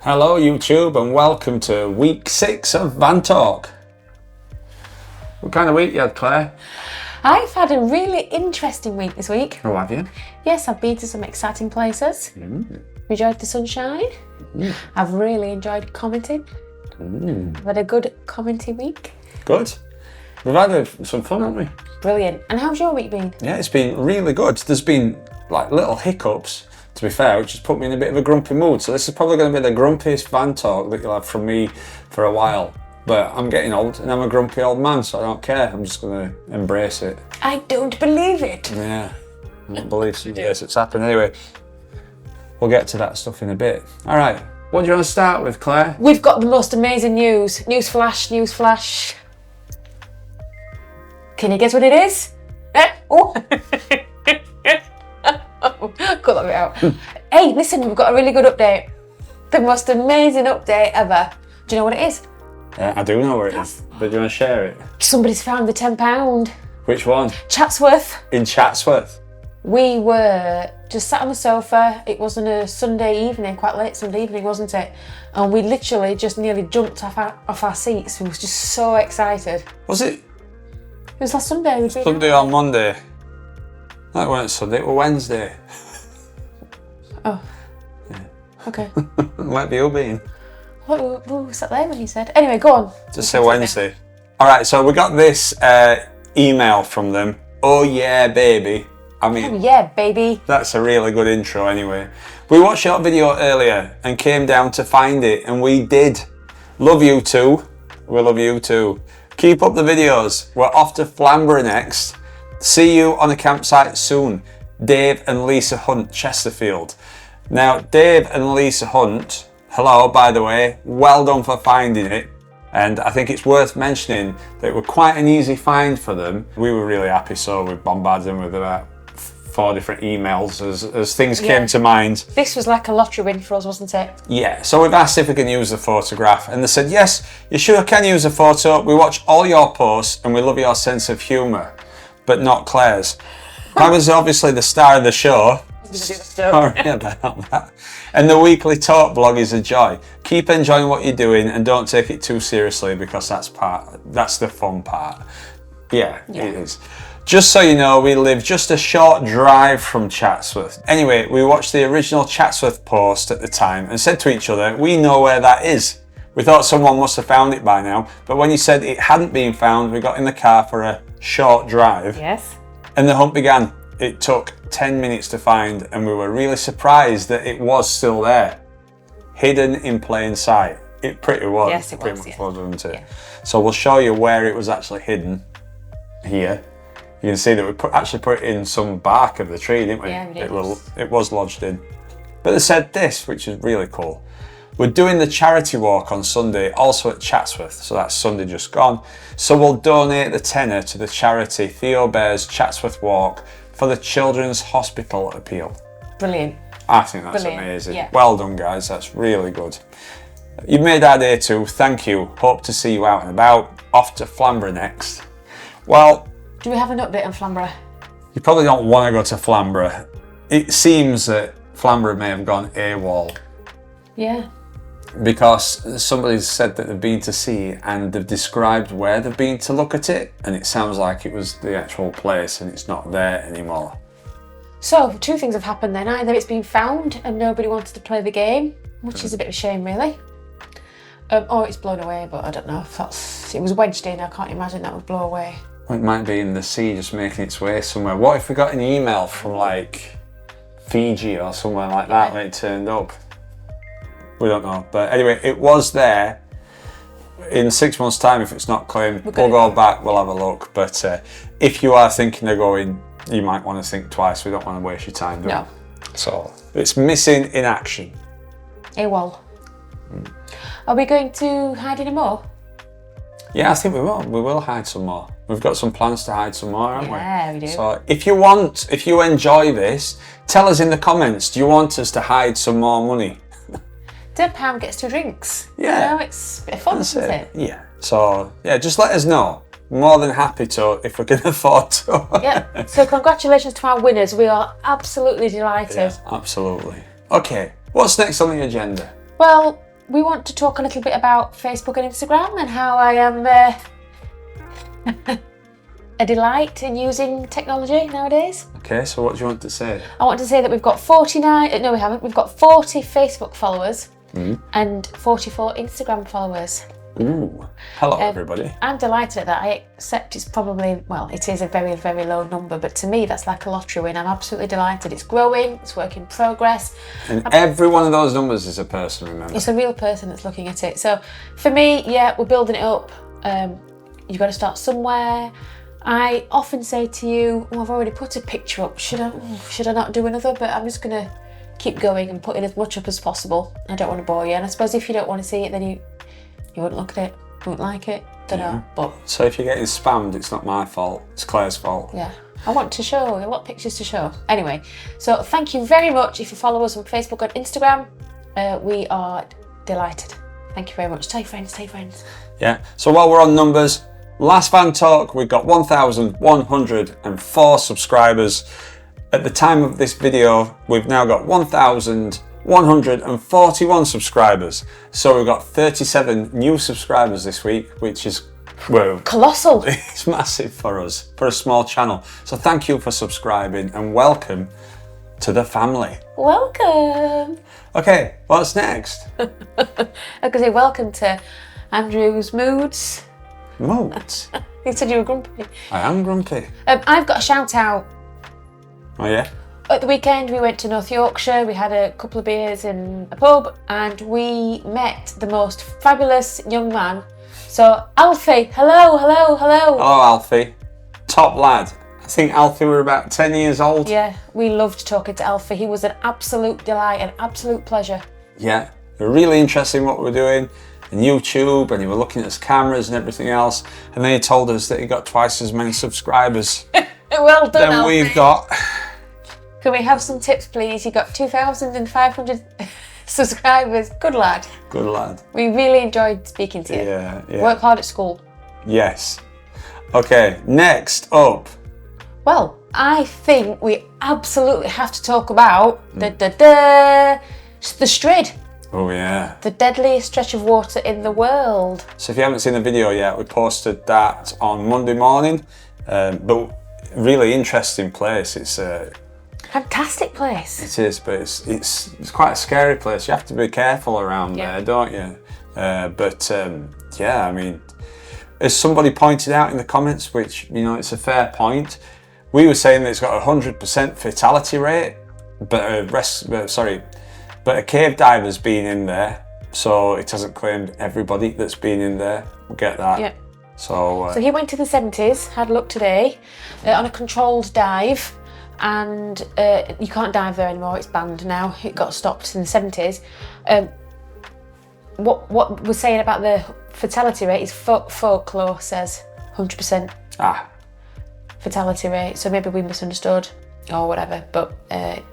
Hello YouTube and welcome to week 6 of Van Talk. What kind of week you had, Claire? I've had a really interesting week this week. Oh, have you? Yes, I've been to some exciting places. Enjoyed the sunshine. I've really enjoyed commenting. I've had a good commenting week. Good. We've had some fun, haven't we? Brilliant. And how's your week been? Yeah, it's been really good. There's been like little hiccups, to be fair, which has put me in a bit of a grumpy mood. So this is probably going to be the grumpiest Van Talk that you'll have from me for a while. But I'm getting old and I'm a grumpy old man, so I don't care. I'm just going to embrace it. I don't believe it. Yeah, I don't believe it. Yes, it's happened. Anyway, we'll get to that stuff in a bit. All right, what do you want to start with, Claire? We've got the most amazing news. Newsflash, newsflash. Can you guess what it is? Oh. Cut that bit out. Hey, listen, we've got a really good update. The most amazing update ever. Do you know what it is? I do know where it is, but do you want to share it? Somebody's found the £10. Which one? Chatsworth. In Chatsworth. We were just sat on the sofa. It wasn't a Sunday evening, quite late Sunday evening, wasn't it? And we literally just nearly jumped off our seats. We was just so excited. Was it? It was last Sunday. Sunday or Monday? That weren't Sunday, it was Wednesday. Oh. Yeah. Okay. Might be Ubin. What was that there when you said? Anyway, go on. Just say Wednesday. Alright, so we got this email from them. Oh yeah, baby. I mean, oh yeah, baby. That's a really good intro anyway. We watched your video earlier and came down to find it, and we did. Love you too. We love you too. Keep up the videos. We're off to Flamborough next. See you on the campsite soon. Dave and Lisa Hunt, Chesterfield. Now, Dave and Lisa Hunt, hello, by the way, well done for finding it. And I think it's worth mentioning that it was quite an easy find for them. We were really happy, so we bombarded them with about 4 different emails as things came to mind. This was like a lottery win for us, wasn't it? Yeah, so we've asked if we can use the photograph, and they said, yes, you sure can use a photo. We watch all your posts and we love your sense of humour, but not Claire's. I was obviously the star of the show. Sorry about that. And the weekly talk blog is a joy. Keep enjoying what you're doing and don't take it too seriously, because that's the fun part. Yeah, it is. Just so you know, we live just a short drive from Chatsworth. Anyway, we watched the original Chatsworth post at the time and said to each other, we know where that is. We thought someone must have found it by now, but when you said it hadn't been found, we got in the car for a short drive. Yes. And the hunt began. It took 10 minutes to find, and we were really surprised that it was still there. Hidden in plain sight. It pretty was. Yes, it pretty was, much yeah. was, wasn't it? Yeah. So we'll show you where it was actually hidden. Here. You can see that we actually put it in some bark of the tree, didn't we? Yeah, we did. It was lodged in. But they said this, which is really cool. We're doing the charity walk on Sunday, also at Chatsworth. So that's Sunday just gone. So we'll donate the tenner to the charity Theo Bear's Chatsworth Walk for the Children's Hospital appeal. Brilliant. I think that's Brilliant. amazing. Yeah. Well done, guys. That's really good. You've made our day too. Thank you. Hope to see you out and about. Off to Flamborough next. Well, Do we have an update on Flamborough? you probably don't want to go to Flamborough. It seems that Flamborough may have gone AWOL Yeah. because somebody's said that they've been to see it and they've described where they've been to look at it, and it sounds like it was the actual place and it's not there anymore. So, 2 things have happened then. Either it's been found and nobody wanted to play the game, which is a bit of a shame really. Or it's blown away, but I don't know if that's... It was wedged in, I can't imagine that would blow away. Well, it might be in the sea just making its way somewhere. What if we got an email from like Fiji or somewhere like that when it turned up? We don't know. But anyway, it was there. In 6 months' time, if it's not claimed, we'll go back, we'll have a look. But if you are thinking of going, you might want to think twice. We don't want to waste your time, do we? No. So it's missing in action. AWOL. Are we going to hide any more? Yeah, I think we will. We will hide some more. We've got some plans to hide some more, haven't we? Yeah, we do. So if you enjoy this, tell us in the comments, do you want us to hide some more money? £10 gets 2 drinks. Yeah. You know, it's a bit of fun, isn't it? Yeah. So, yeah, just let us know. More than happy to, if we can afford to. Yeah. So congratulations to our winners. We are absolutely delighted. Yeah, absolutely. Okay, what's next on the agenda? Well, we want to talk a little bit about Facebook and Instagram and how I am a delight in using technology nowadays. Okay, so what do you want to say? I want to say that we've got 49, no we haven't, we've got 40 Facebook followers and 44 Instagram followers. Ooh, hello everybody. I'm delighted at that. I accept it's probably, well, it is a very, very low number, but to me that's like a lottery win. I'm absolutely delighted. It's growing, it's work in progress. And every one of those numbers is a person, remember? It's a real person that's looking at it. So for me, yeah, we're building it up. You've got to start somewhere. I often say to you, oh, I've already put a picture up. Should I not do another? But I'm just going to keep going and putting as much up as possible. I don't want to bore you. And I suppose if you don't want to see it, then you won't look at it, won't like it, don't know. But so if you're getting spammed, it's not my fault, it's Claire's fault. Yeah, I want to show, a lot of pictures to show. Anyway, so thank you very much if you follow us on Facebook and Instagram. We are delighted. Thank you very much. Tell your friends, tell your friends. Yeah, so while we're on numbers, last Van Talk, we got 1,104 subscribers. At the time of this video, we've now got 1,141 subscribers. So we've got 37 new subscribers this week, which is, well, colossal. It's massive for us, for a small channel. So thank you for subscribing and welcome to the family. Welcome. Okay, what's next? I was going to say welcome to Andrew's moods. Moods? You said you were grumpy. I am grumpy. I've got a shout out. Oh yeah? At the weekend we went to North Yorkshire, we had a couple of beers in a pub and we met the most fabulous young man. So Alfie, hello. Hello Alfie, top lad. I think Alfie were about 10 years old. Yeah, we loved talking to Alfie. He was an absolute delight, an absolute pleasure. Yeah, they were really interested in what we were doing on YouTube, and he was looking at his cameras and everything else, and then he told us that he got twice as many subscribers Well done, than Alfie. we've got. Can we have some tips, please? You got 2,500 subscribers. Good lad. Good lad. We really enjoyed speaking to you. Yeah. Work hard at school. Yes. Okay, next up. Well, I think we absolutely have to talk about the Strid. Oh yeah. The deadliest stretch of water in the world. So if you haven't seen the video yet, we posted that on Monday morning. But really interesting place. It's a fantastic place. It is, but it's quite a scary place. You have to be careful around there, don't you? Yeah, I mean, as somebody pointed out in the comments, which, you know, it's a fair point, we were saying that it's got a 100% fatality rate, but a cave diver's been in there, so it hasn't claimed everybody that's been in there. We'll get that. Yeah. So he went to the 70s, had a look today, on a controlled dive, and you can't dive there anymore, it's banned now. It got stopped in the 70s. What we're saying about the fatality rate is folklore says 100% fatality rate, so maybe we misunderstood or whatever, but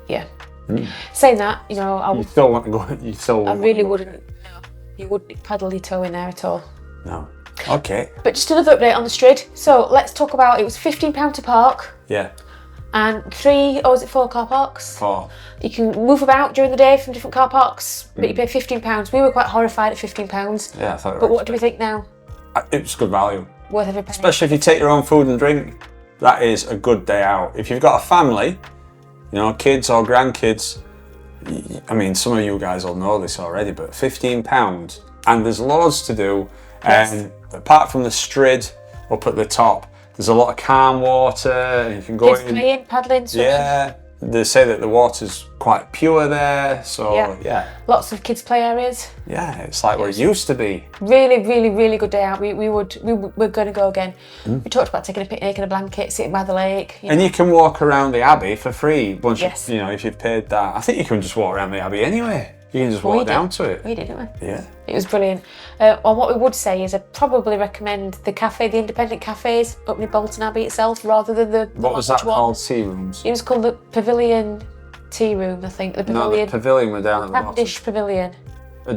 yeah. Saying that, you know, you still want to go, I really wouldn't, no, you wouldn't paddle your toe in there at all. No. Okay. But just another update on the Strid. So let's talk about, it was £15 to park. Yeah. And 4 car parks. 4. You can move about during the day from different car parks, but you pay £15. We were quite horrified at £15. Yeah, I thought. But what do we think now? It's good value. Worth every penny. Especially if you take your own food and drink. That is a good day out. If you've got a family, you know, kids or grandkids, I mean, some of you guys will know this already, but £15, and there's loads to do. Yes. And apart from the Strid up at the top, there's a lot of calm water, and you can go Kids playing, paddling, swimming. Yeah, they say that the water's quite pure there, so yeah. Lots of kids play areas. Yeah, it's like what it used to be. Really, really, really good day out. We're going to go again. We talked about taking a picnic in a blanket, sitting by the lake. And you can walk around the Abbey for free once yes. you know, if you've paid that. I think you can just walk around the Abbey anyway. You can just walk down to it. We did, didn't we? Yeah. It was brilliant. And what we would say is I'd probably recommend the cafe, the independent cafes up near Bolton Abbey itself, rather than the What was that called? Tea rooms? It was called the Pavilion Tea Room, I think. The Pavilion. No, the Pavilion were down at the bottom. Dish Pavilion.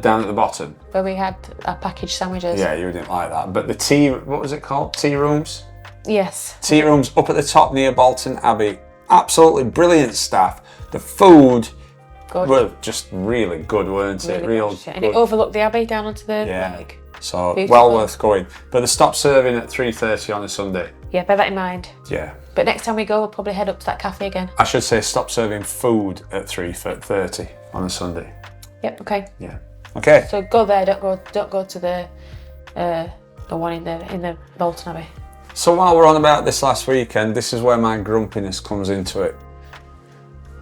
Down at the bottom. Where we had our packaged sandwiches. Yeah, you didn't like that. But the tea, what was it called? Tea rooms? Yes. Tea rooms up at the top near Bolton Abbey. Absolutely brilliant staff. The food, Good. were just really good, weren't it? Really Real gorgeous, yeah. And good. it overlooked the Abbey down onto the lake. So beautiful. well worth going. But they stopped serving at 3:30 on a Sunday. Yeah, bear that in mind. Yeah. But next time we go, we'll probably head up to that cafe again. I should say stop serving food at 3:30 on a Sunday. Yep. Okay. Yeah. Okay. So go there. Don't go to the one in the Bolton Abbey. So while we're on about this last weekend, this is where my grumpiness comes into it.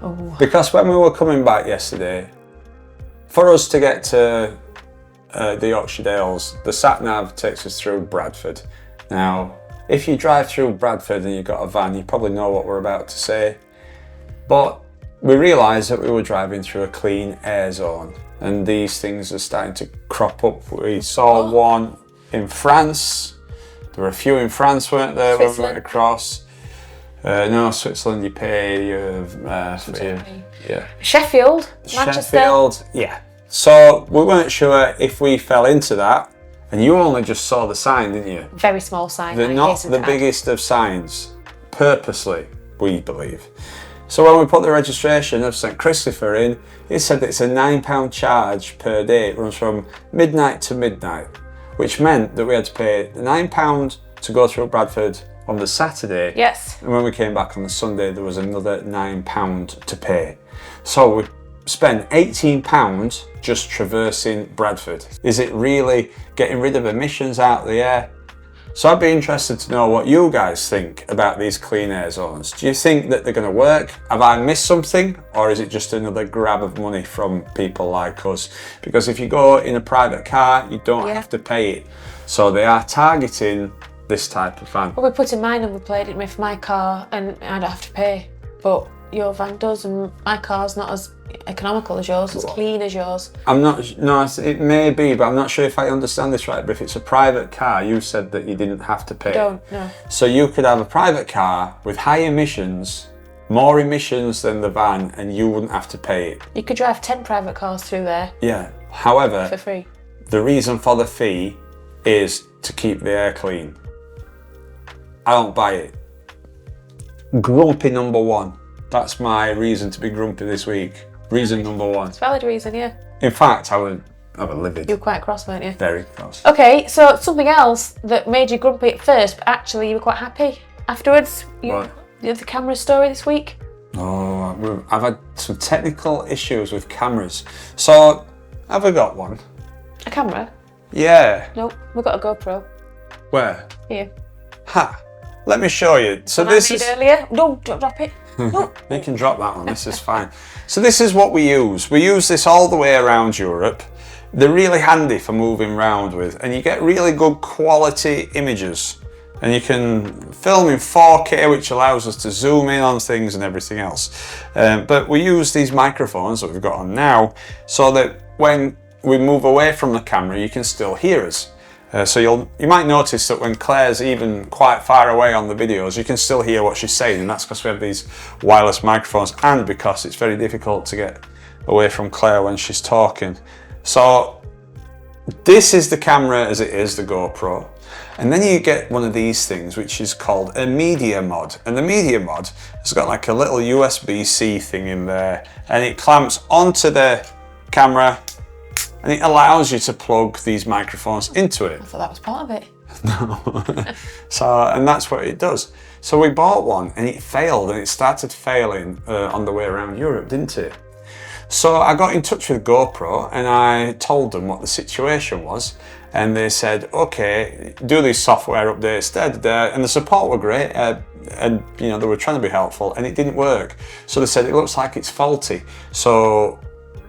Oh. Because when we were coming back yesterday, for us to get to the Yorkshire Dales, the sat-nav takes us through Bradford. Now, if you drive through Bradford and you've got a van, you probably know what we're about to say. But we realised that we were driving through a clean air zone, and these things are starting to crop up. We saw one in France. There were a few in France, weren't there, when we went across? No, Switzerland you pay. Yeah. Sheffield, Manchester. Sheffield, yeah. So we weren't sure if we fell into that, and you only just saw the sign, didn't you? Very small sign. They're not the biggest of signs, purposely, we believe. So when we put the registration of St Christopher in, it said that it's a £9 charge per day. It runs from midnight to midnight, which meant that we had to pay £9 to go through Bradford on the Saturday. Yes. And when we came back on the Sunday, there was another £9 to pay. So we spent £18 just traversing Bradford. Is it really getting rid of emissions out of the air? So I'd be interested to know what you guys think about these clean air zones. Do you think that they're going to work? Have I missed something? Or is it just another grab of money from people like us? Because if you go in a private car, you don't have to pay it. So they are targeting this type of van. Well, we put in my number plate, didn't we, for my car, and I don't have to pay. But your van does, and my car's not as economical as yours, as clean as yours. I'm not, no, it may be, but I'm not sure if I understand this right. But if it's a private car, you said that you didn't have to pay. Don't, no. So you could have a private car with high emissions, more emissions than the van, and you wouldn't have to pay it. You could drive 10 private cars through there. Yeah. However, for free. The reason for the fee is to keep the air clean. I don't buy it. Grumpy number one. That's my reason to be grumpy this week. Reason number one. It's a valid reason, yeah. In fact, I would livid. You were quite cross, weren't you? Very cross. Okay, so something else that made you grumpy at first, but actually you were quite happy afterwards. What? You had the camera story this week. Oh, I've had some technical issues with cameras. So, have I got one? A camera? Yeah. Nope, we've got a GoPro. Where? Here. Ha! Let me show you. So One this I made is. earlier. No, don't drop it. No. You can drop that one. This is fine. So this is what we use. We use this all the way around Europe. They're really handy for moving around with, and you get really good quality images. And you can film in 4K, which allows us to zoom in on things and everything else. But we use these microphones that we've got on now, so that when we move away from the camera, you can still hear us. So you might notice that when Claire's even quite far away on the videos, you can still hear what she's saying, and that's because we have these wireless microphones, and because it's very difficult to get away from Claire when she's talking. So this is the camera as it is, the GoPro. And then you get one of these things, which is called a media mod. And the media mod has got like a little USB-C thing in there, and it clamps onto the camera, and it allows you to plug these microphones into it. I thought that was part of it. No. So, and that's what it does. So we bought one, and it failed, and it started failing on the way around Europe, didn't it? So I got in touch with GoPro, and I told them what the situation was, and they said, okay, do these software updates, and the support were great, and you know, they were trying to be helpful, and it didn't work. So they said, it looks like it's faulty, so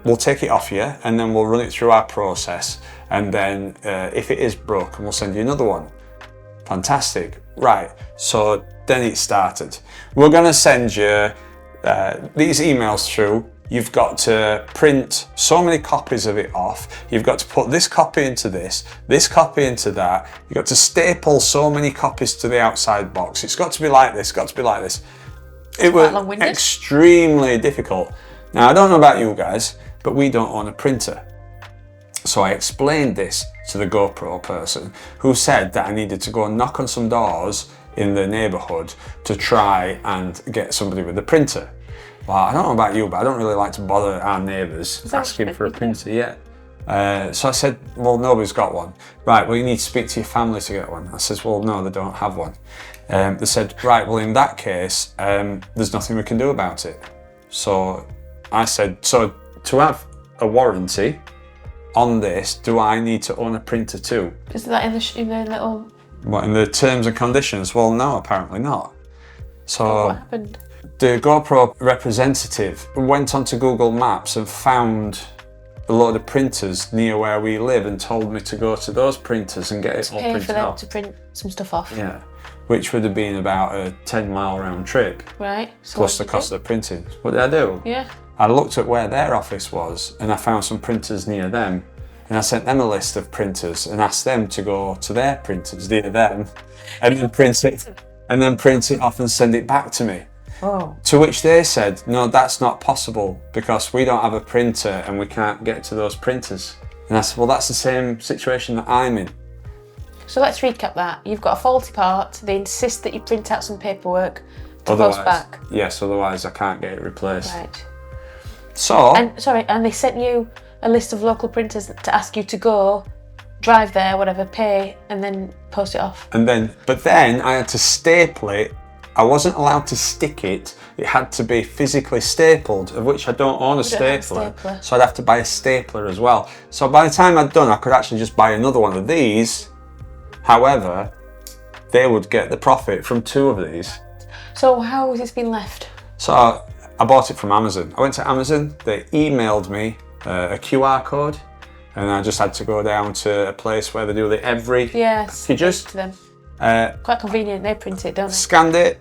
we'll take it off you, and then we'll run it through our process, and then if it is broken, we'll send you another one. Fantastic. Right, so then it started. We're going to send you these emails through. You've got to print so many copies of it off. You've got to put this copy into this copy into that. You've got to staple so many copies to the outside box. It's got to be like this, got to be like this. It was extremely difficult. Now, I don't know about you guys, but we don't own a printer. So I explained this to the GoPro person, who said that I needed to go and knock on some doors in the neighbourhood to try and get somebody with a printer. Well, I don't know about you, but I don't really like to bother our neighbours asking for a printer yet. So I said, well, nobody's got one. Right, well, you need to speak to your family to get one. I says, well, no, they don't have one. They said, right, well, in that case, there's nothing we can do about it. So I said, so to have a warranty on this, do I need to own a printer too? Is that in the little... What, in the terms and conditions? Well, no, apparently not. So what happened? The GoPro representative went onto Google Maps and found a load of printers near where we live and told me to go to those printers and get it all Pay printed for them off. to print some stuff off. Yeah, which would have been about a 10-mile round trip. Right. So Plus the cost of the printing. What did I do? Yeah. I looked at where their office was and I found some printers near them. And I sent them a list of printers and asked them to go to their printers near them and then print it off and send it back to me. Oh. To which they said, no, that's not possible because we don't have a printer and we can't get to those printers. And I said, well, that's the same situation that I'm in. So let's recap that. You've got a faulty part. They insist that you print out some paperwork to post back. Yes, otherwise I can't get it replaced. Right. So... And they sent you a list of local printers to ask you to go, drive there, whatever, pay, and then post it off. But then I had to staple it. I wasn't allowed to stick it. It had to be physically stapled, of which I don't own a stapler. So I'd have to buy a stapler as well. So by the time I'd done, I could actually just buy another one of these. However, they would get the profit from 2 of these. So how has this been left? So I bought it from Amazon. I went to Amazon, they emailed me a QR code, and I just had to go down to a place where they do the every packages. To them. Quite convenient, they print it, don't they? Scanned it,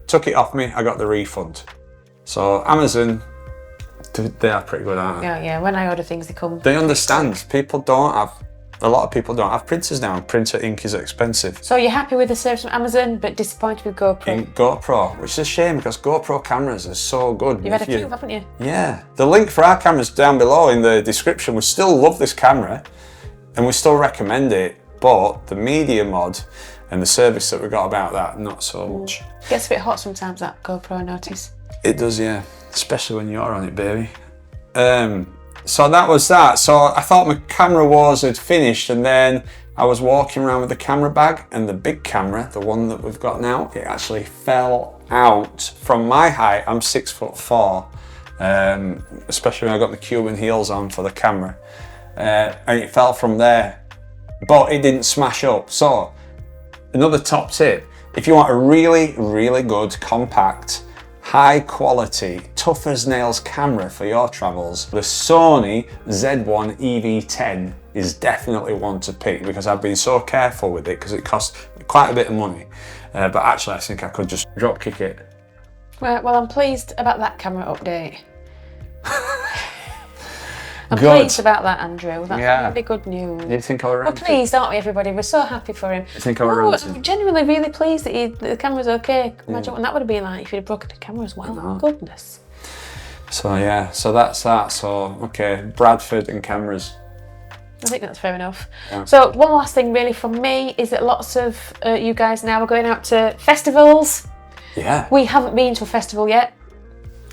took it off me, I got the refund. So Amazon, they are pretty good, aren't they? Yeah, when I order things, they come. They understand. A lot of people don't have printers now. Printer ink is expensive. So you're happy with the service from Amazon, but disappointed with GoPro? GoPro, which is a shame because GoPro cameras are so good. You've had a few, haven't you? Yeah. The link for our cameras down below in the description. We still love this camera and we still recommend it, but the media mod and the service that we got about that, not so much. It gets a bit hot sometimes, that GoPro, I notice. It does, yeah. Especially when you're on it, baby. So that was that. So I thought my camera wars had finished, and then I was walking around with the camera bag, and the big camera, the one that we've got now, it actually fell out from my height. I'm 6'4", especially when I got the Cuban heels on for the camera, and it fell from there, but it didn't smash up. So another top tip, if you want a really, really good, compact, high quality, tough as nails camera for your travels, the Sony Z1 EV10 is definitely one to pick because I've been so careful with it because it costs quite a bit of money. But actually I think I could just drop kick it. Right, well I'm pleased about that camera update. I'm pleased about that, Andrew. That's really good news. Do you think I was We're pleased, aren't we, everybody? We're so happy for him. I think I was I'm genuinely really pleased that the camera's okay. Imagine what that would have been like if you'd have broken the camera as well. Goodness. So yeah, so that's that. So okay, Bradford and cameras. I think that's fair enough. Yeah. So one last thing really from me is that lots of you guys now are going out to festivals. Yeah. We haven't been to a festival yet.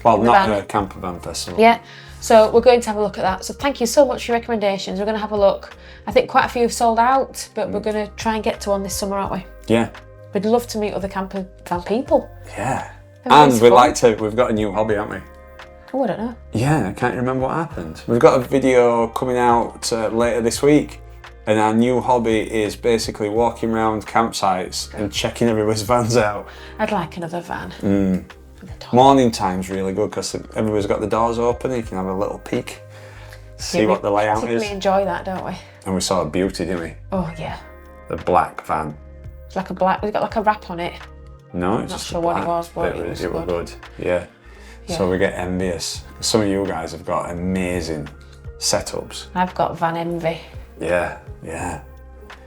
Well, not a camper van festival. Yeah. So we're going to have a look at that. So thank you so much for your recommendations. We're going to have a look. I think quite a few have sold out, but we're going to try and get to one this summer, aren't we? Yeah. We'd love to meet other camper van people. Yeah. And we've got a new hobby, haven't we? Oh, I don't know. Yeah, I can't remember what happened. We've got a video coming out later this week, and our new hobby is basically walking around campsites and checking everybody's vans out. I'd like another van. Morning time's really good because everybody's got the doors open and you can have a little peek, see what the layout is. We enjoy that, don't we? And we saw a beauty, didn't we? Oh, yeah. The black van. It's like a black, it's got like a wrap on it. No, it's not just sure what it was, but it was good. Yeah. So we get envious. Some of you guys have got amazing setups. I've got van envy. Yeah, yeah.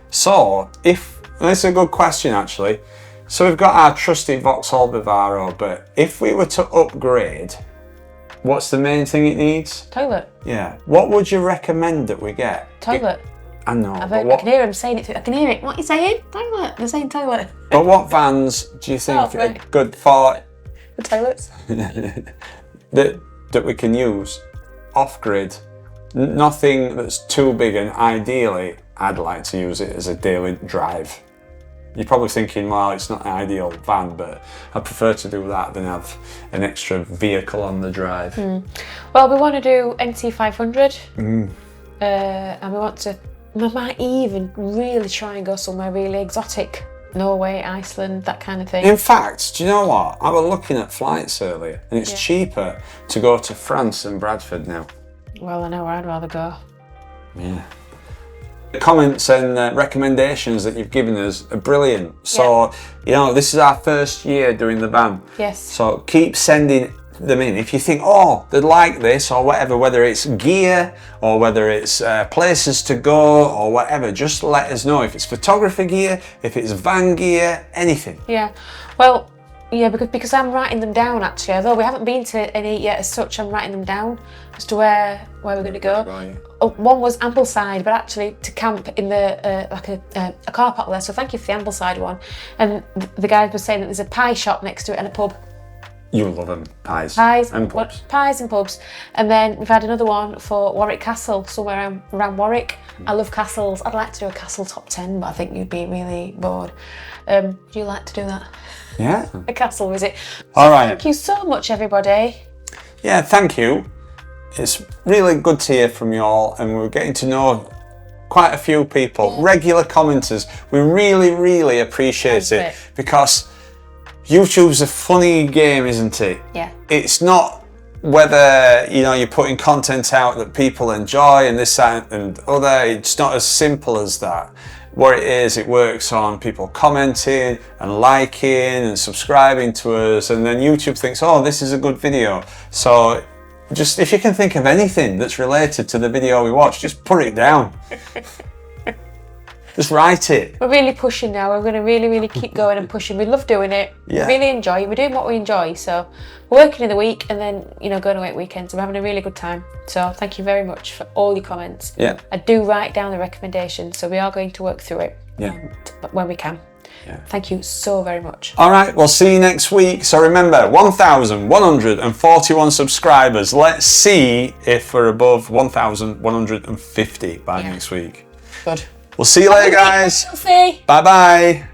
So, this is a good question actually. So we've got our trusty Vauxhall Bavaro, but if we were to upgrade, what's the main thing it needs? Toilet. Yeah. What would you recommend that we get? Toilet. I know. I can hear him saying it. I can hear it. What are you saying? Toilet. They're saying toilet. But what vans do you think are good for The toilets. that we can use off-grid. Nothing that's too big, and ideally I'd like to use it as a daily drive. You're probably thinking, well, it's not an ideal van, but I prefer to do that than have an extra vehicle on the drive. Well, we want to do NT500, and we want to, we might even really try and go somewhere really exotic. Norway, Iceland, that kind of thing. In fact, do you know what? I was looking at flights earlier, and it's cheaper to go to France than Bradford now. Well, I know where I'd rather go. Yeah. The comments and recommendations that you've given us are brilliant. So, you know, this is our first year doing the van. Yes. So keep sending them in. If you think, oh, they'd like this or whatever, whether it's gear or whether it's places to go or whatever, just let us know. If it's photography gear, if it's van gear, anything. Yeah. Well, yeah, because I'm writing them down actually. Although we haven't been to any yet as such, I'm writing them down as to where we're going to go. One was Ambleside, but actually to camp in the like a car park there. So thank you for the Ambleside one. And the guy was saying that there's a pie shop next to it and a pub. You love them, pies. Pies and pubs. Pies and pubs. And then we've had another one for Warwick Castle, somewhere around Warwick. I love castles. I'd like to do a castle top 10, but I think you'd be really bored. Do you like to do that? Yeah. A castle visit. All right. Thank you so much, everybody. Yeah, thank you. It's really good to hear from you all, and we're getting to know quite a few people, regular commenters. We really, really appreciate it because YouTube's a funny game, isn't it? Yeah. It's not whether, you know, you're putting content out that people enjoy and this, that, and other. It's not as simple as that. What it is, it works on people commenting and liking and subscribing to us, and then YouTube thinks, oh, this is a good video. So just, if you can think of anything that's related to the video we watched, just put it down. Just write it. We're really pushing now. We're going to really, really keep going and pushing. We love doing it. Yeah. We really enjoy it. We're doing what we enjoy. So we're working in the week and then, you know, going away at weekends. We're having a really good time. So thank you very much for all your comments. Yeah. I do write down the recommendations. So we are going to work through it when we can. Yeah. Thank you so very much. All right, we'll see you next week. So remember, 1,141 subscribers. Let's see if we're above 1,150 by next week. Good. We'll see you later, guys. Bye-bye.